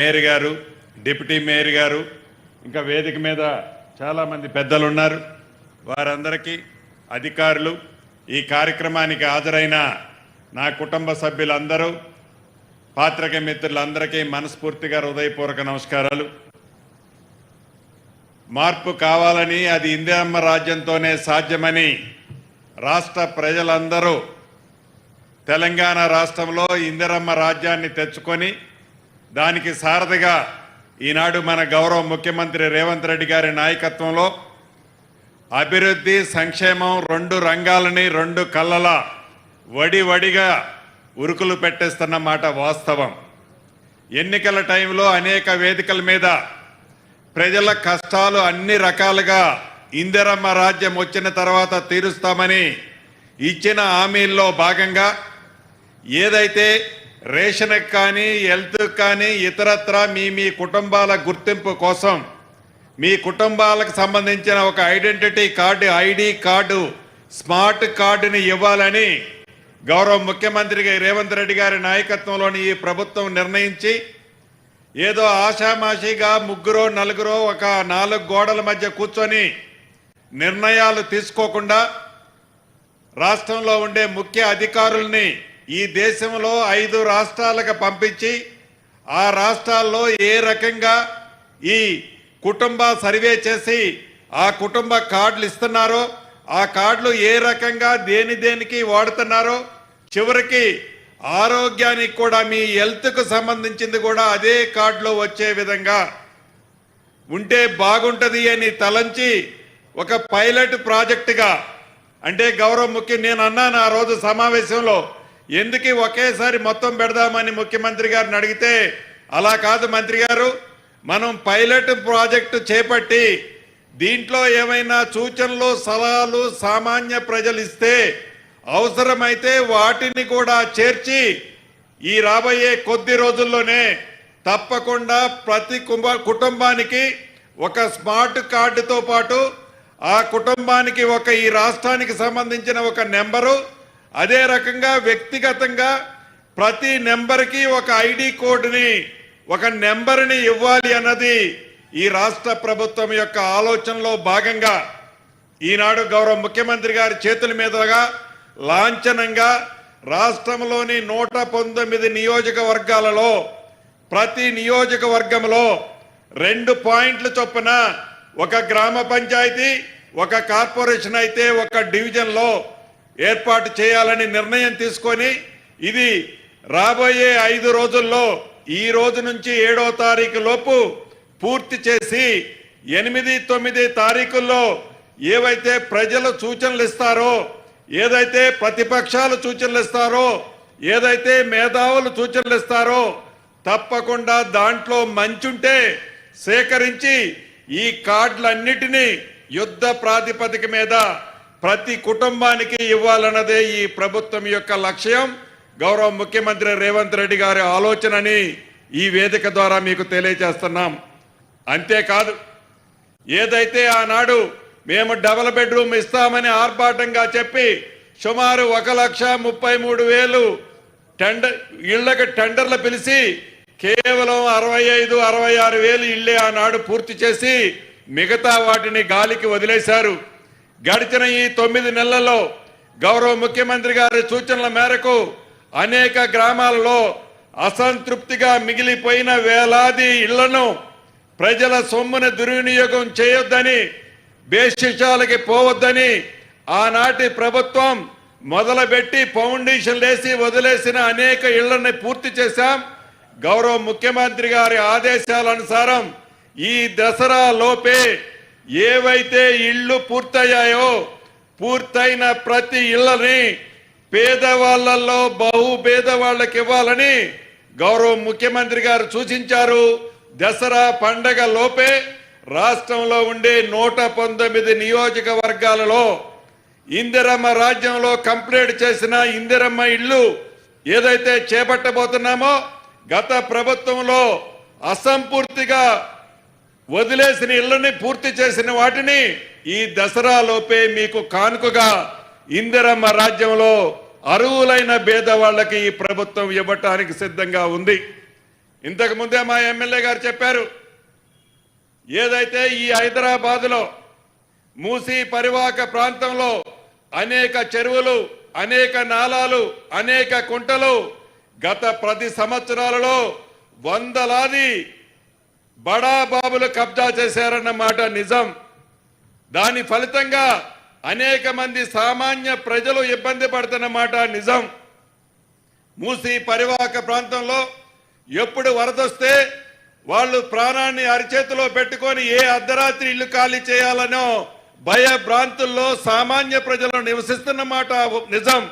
Mayor గారు, deputy mayor గారు, ఇంకా వేదిక మీద చాలామంది పెద్దలు ఉన్నారు. వారందరికీ, అధికారులు, ఈ కార్యక్రమానికి హాజరైన నా కుటుంబ సభ్యులందరూ, పాత్రికేయ మిత్రులందరికీ మనస్ఫూర్తిగా హృదయపూర్వక నమస్కారాలు. మార్పు కావాలని, అది ఇందిరమ్మ రాజ్యంతోనే సాధ్యమని రాష్ట్ర ప్రజలందరూ తెలంగాణ రాష్ట్రంలో ఇందిరమ్మ రాజ్యాన్ని తెచ్చుకొని దానికి సారథిగా ఈనాడు మన గౌరవ ముఖ్యమంత్రి రేవంత్ రెడ్డి గారి నాయకత్వంలో అభివృద్ధి, సంక్షేమం రెండు రంగాలని రెండు కళ్ళల వడివడిగా ఉరుకులు పెట్టేస్తున్న మాట వాస్తవం. ఎన్నికల టైంలో అనేక వేదికల మీద ప్రజల కష్టాలు అన్ని రకాలుగా ఇందిరమ్మ రాజ్యం వచ్చిన తర్వాత తీరుస్తామని ఇచ్చిన హామీల్లో భాగంగా ఏదైతే రేషన్కి కానీ, హెల్త్కి కానీ, ఇతరత్ర మీ కుటుంబాల గుర్తింపు కోసం మీ కుటుంబాలకు సంబంధించిన ఒక identity card, ID card, smart కార్డుని ఇవ్వాలని గౌరవ ముఖ్యమంత్రి రేవంత్ రెడ్డి గారి నాయకత్వంలోని ఈ ప్రభుత్వం నిర్ణయించి, ఏదో ఆషామాషిగా ముగ్గురో నలుగురో ఒక 4 గోడల మధ్య కూర్చొని నిర్ణయాలు తీసుకోకుండా రాష్ట్రంలో ఉండే ముఖ్య అధికారుల్ని ఈ దేశంలో 5 రాష్ట్రాలకు పంపించి ఆ రాష్ట్రాల్లో ఏ రకంగా ఈ కుటుంబ సర్వే చేసి ఆ కుటుంబ కార్డులు ఇస్తున్నారో, ఆ కార్డులు ఏ రకంగా దేనికి వాడుతున్నారో, చివరికి ఆరోగ్యానికి కూడా మీ హెల్త్కు సంబంధించింది కూడా అదే కార్డులో వచ్చే విధంగా ఉంటే బాగుంటుంది అని తలంచి ఒక పైలట్ ప్రాజెక్టుగా, అంటే గౌరవ నేను అన్నాను ఆ రోజు సమావేశంలో, ఎందుకు ఒకేసారి మొత్తం పెడదామని ముఖ్యమంత్రి గారిని అడిగితే, అలా కాదు మంత్రి గారు, మనం పైలట్ ప్రాజెక్టు చేపట్టి దీంట్లో ఏమైనా సూచనలు, సలహాలు సామాన్య ప్రజలు ఇస్తే అవసరమైతే వాటిని కూడా చేర్చి ఈ రాబోయే కొద్ది రోజుల్లోనే తప్పకుండా ప్రతి కుటుంబానికి ఒక స్మార్ట్ కార్డుతో పాటు ఆ కుటుంబానికి ఒక ఈ రాష్ట్రానికి సంబంధించిన ఒక నెంబరు, అదే రకంగా వ్యక్తిగతంగా ప్రతి నెంబర్కి ఒక ఐడి కోడ్ని, ఒక నెంబర్ని ఇవ్వాలి అన్నది ఈ రాష్ట్ర ప్రభుత్వం యొక్క ఆలోచనలో భాగంగా ఈనాడు గౌరవ ముఖ్యమంత్రి గారి చేతుల మీదుగా లాంఛనంగా రాష్ట్రంలోని 119 నియోజకవర్గాలలో ప్రతి నియోజకవర్గంలో 2 పాయింట్ల చొప్పున ఒక గ్రామ పంచాయతీ, ఒక కార్పొరేషన్ అయితే ఒక డివిజన్లో ఏర్పాటు చేయాలని నిర్ణయం తీసుకొని, ఇది రాబోయే 5 రోజుల్లో ఈ రోజు నుంచి 7వ తారీఖు లోపు పూర్తి చేసి 8, 9 తారీఖుల్లో ఏవైతే ప్రజలు సూచనలు ఇస్తారో, ఏదైతే ప్రతిపక్షాలు సూచనలు ఇస్తారో, ఏదైతే మేధావులు సూచనలు ఇస్తారో తప్పకుండా దాంట్లో మంచుంటే సేకరించి ఈ కార్డులన్నిటినీ యుద్ధ ప్రాతిపదిక మీద ప్రతి కుటుంబానికి ఇవ్వాలన్నదే ఈ ప్రభుత్వం యొక్క లక్ష్యం. గౌరవ ముఖ్యమంత్రి రేవంత్ రెడ్డి గారి ఆలోచనని ఈ వేదిక ద్వారా మీకు తెలియజేస్తున్నాం. అంతేకాదు, ఏదైతే ఆనాడు మేము డబుల్ బెడ్రూమ్ ఇస్తామని ఆర్భాటంగా చెప్పి సుమారు 1,33,000 ఇళ్లకు టెండర్లు పిలిచి కేవలం 65,000-66,000 ఇళ్లే ఆనాడు పూర్తి చేసి మిగతా వాటిని గాలికి వదిలేశారు. గడిచిన ఈ 9 నెలల్లో గౌరవ ముఖ్యమంత్రి గారి సూచనల మేరకు అనేక గ్రామాలలో అసంతృప్తిగా మిగిలిపోయిన వేలాది ఇళ్లను ప్రజల సొమ్మును దుర్వినియోగం చేయొద్దని, బేషిషాలకి పోవద్దని ఆనాటి ప్రభుత్వం మొదలుపెట్టి ఫౌండేషన్ వేసి వదిలేసిన అనేక ఇళ్లని పూర్తి చేశాం. గౌరవ ముఖ్యమంత్రి గారి ఆదేశాలనుసారం ఈ దసరా లోపే ఏవైతే ఇళ్ళు పూర్తయ్యాయో, పూర్తయిన ప్రతి ఇళ్ళని పేదవాళ్లలో బహుపేదవాళ్ళకి ఇవ్వాలని గౌరవ ముఖ్యమంత్రి గారు సూచించారు. దసరా పండగ లోపే రాష్ట్రంలో ఉండే 119 నియోజకవర్గాలలో ఇందిరమ్మ రాజ్యంలో కంప్లీట్ చేసిన ఇందిరమ్మ ఇళ్ళు ఏదైతే చేపట్టబోతున్నామో, గత ప్రభుత్వంలో అసంపూర్తిగా వదిలేసిన ఇళ్ళని పూర్తి చేసిన వాటిని ఈ దసరా లోపే మీకు కానుకగా ఇందిరమ్మ రాజ్యంలో అర్హులైన పేదవాళ్ళకి ఈ ప్రభుత్వం ఇవ్వటానికి సిద్ధంగా ఉంది. ఇంతకు ముందే మా ఎమ్మెల్యే గారు చెప్పారు, ఏదైతే ఈ హైదరాబాదులో మూసీ పరివాహక ప్రాంతంలో అనేక చెరువులు, అనేక నాలాలు, అనేక కుంటలు గత 10 సంవత్సరాలలో వందలాది బడాబాబులు కబ్జా చేశారన్నమాట నిజం. దాని ఫలితంగా అనేక మంది సామాన్య ప్రజలు ఇబ్బంది పడుతున్నమాట నిజం. మూసీ పరివాహక ప్రాంతంలో ఎప్పుడు వరదొస్తే వాళ్ళు ప్రాణాన్ని అరిచేతిలో పెట్టుకొని ఏ అర్ధరాత్రి ఇల్లు ఖాళీ చేయాలనో భయభ్రాంతుల్లో సామాన్య ప్రజలు నివసిస్తున్నమాట నిజం.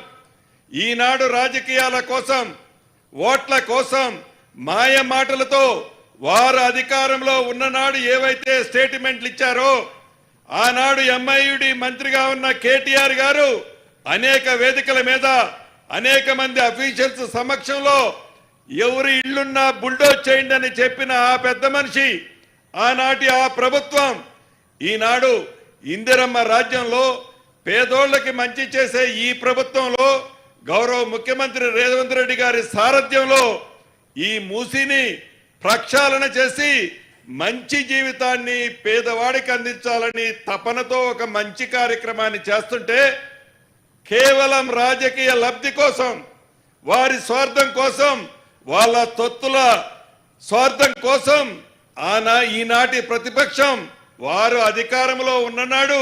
ఈనాడు రాజకీయాల కోసం, ఓట్ల కోసం మాయ మాటలతో వారు అధికారంలో ఉన్ననాడు ఏవైతే స్టేట్మెంట్లు ఇచ్చారో, ఆనాడు ఎంఐయుడి మంత్రిగా ఉన్న కేటీఆర్ గారు అనేక వేదికల మీద అనేక మంది అఫీషియల్స్ సమక్షంలో ఎవరి ఇళ్లున్నా బుల్డోజ్ చేయండి అని చెప్పిన ఆ పెద్ద మనిషి, ఆనాటి ఆ ప్రభుత్వం ఈనాడు ఇందిరమ్మ రాజ్యంలో పేదోళ్లకి మంచి చేసే ఈ ప్రభుత్వంలో గౌరవ ముఖ్యమంత్రి రేవంత్ రెడ్డి గారి సారథ్యంలో ఈ మూసీని ప్రక్షాళన చేసి మంచి జీవితాన్ని పేదవాడికి అందించాలని తపనతో ఒక మంచి కార్యక్రమాన్ని చేస్తుంటే, కేవలం రాజకీయ లబ్ధి కోసం, వారి స్వార్థం కోసం, వాళ్ళ తొత్తుల స్వార్థం కోసం ఈనాటి ప్రతిపక్షం వారు అధికారంలో ఉన్ననాడు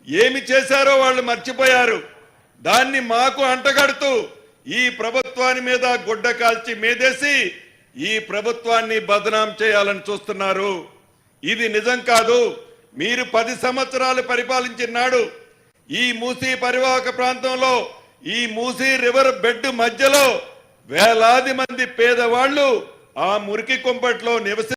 ఏమి చేశారో వాళ్ళు మర్చిపోయారు. దాన్ని మాకు అంటగడుతూ ఈ ప్రభుత్వాన్ని మీద గుడ్డ కాల్చి మేదేసి ఈ ప్రభుత్వాన్ని బదనాం చేయాలని చూస్తున్నారు. ఇది నిజం కాదు. మీరు 10 సంవత్సరాలు పరిపాలించినాడు. ఈ మూసీ పరివాహక ప్రాంతంలో, ఈ మూసీ రివర్ బెడ్ మధ్యలో వేలాది మంది పేదవాళ్లు ఆ మురికి కుంపట్లో నివసి